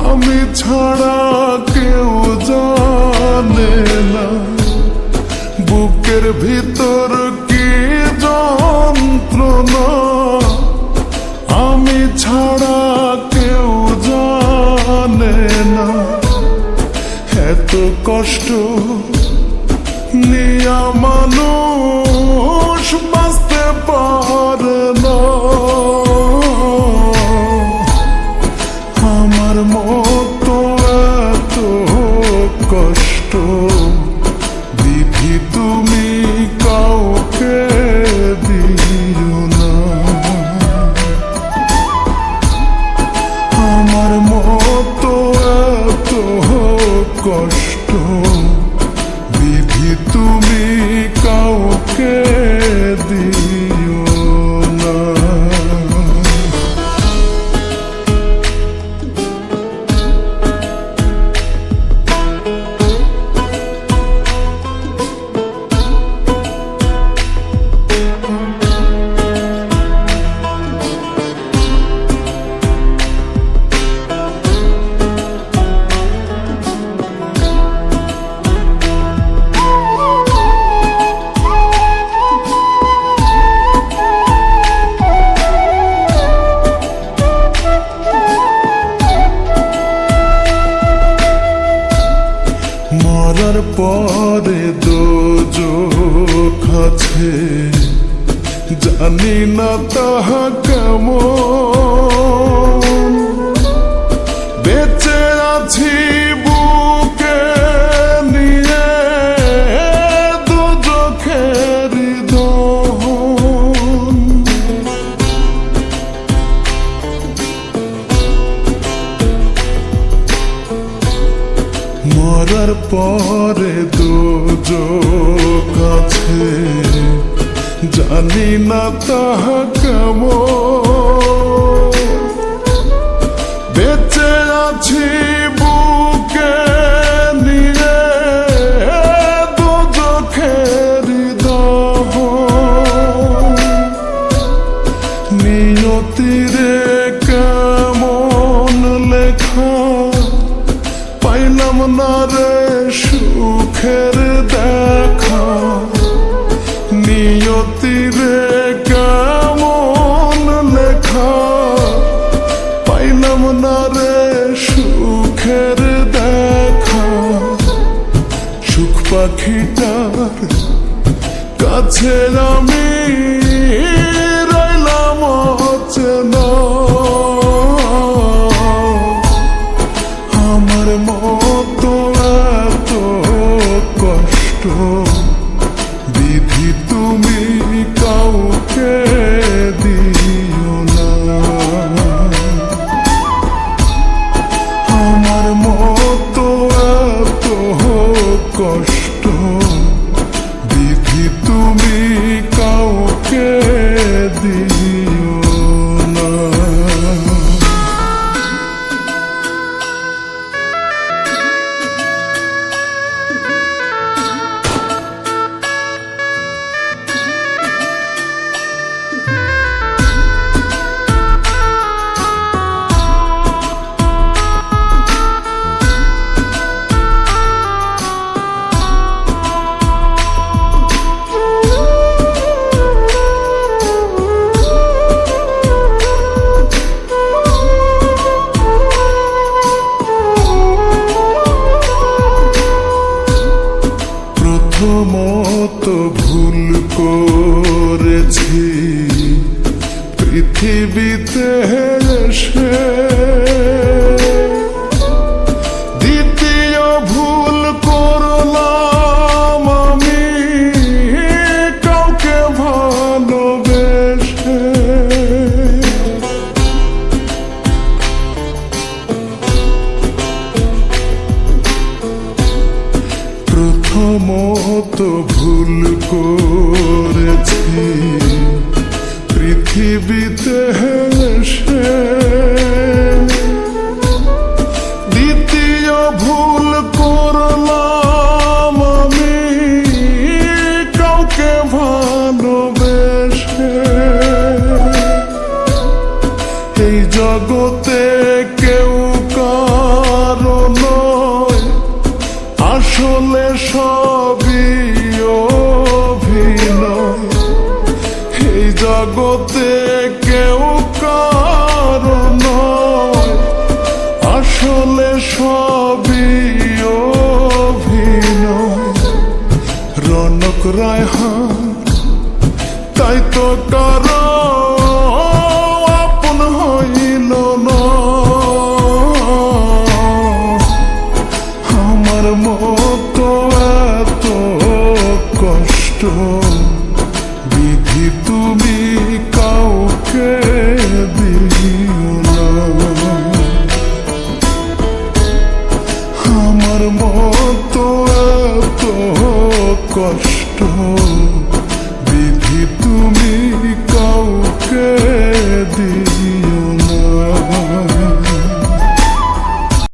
আমি ছাড়া কেউ জানে না বুকের ভিতর কি যন্ত্রণা, আমি ছাড়া কেউ জানে না। এত কষ্ট নিয়া মানুষ বাঁচতে পারে না। আমার মতো এত কষ্ট বিধি তুমি কাউকে দিও না। আমার মতো এত কষ্ট বিধি তুমি কাউকে দিও না। মরার পরে দোজখ আছে, জানি না তাহা কেমন। বেঁচে আছি বুকে নিয়ে দোজখের দহন। মরার পরে দোজখ আছে, জানি না তাহা কেমন। বেঁচে আছি বুকে নিয়ে দোজখের দহন। নিয়তিরে কেমন লেখা পাইলাম না রে সুখের দেখা। নিয়তিরে কেমন লেখা পাইলাম না রে সুখের দেখা। সুখ পাখিটার কাছে আমি রইলাম অচেনা। আমার মতো এত কষ্ট বিধি তুমি কাউকে দিও না। আমার মতো এত কষ্ট বিধি তুমি কাউকে দিও না। প্রথমত ভুল করেছি পৃথিবীতে এসে, দ্বিতীয় ভুল করলাম আমি কাউকে ভালোবেসে। প্রথমত ভুল করেছি পৃথিবীতে এসে, দ্বিতীয় ভুল করলাম আমি কাউকে ভালোবেসে। এই জগতে কেউ আসলে সবই অভিনয়, এই জগতে কেউ কারো নয়, আসলে সবই অভিনয়। রনক রায়হান তাই তো কারো আপন হইল না, আমার মতো এত কষ্ট বিধি তুমি কাউকে দিও না, আমার মতো এত কষ্ট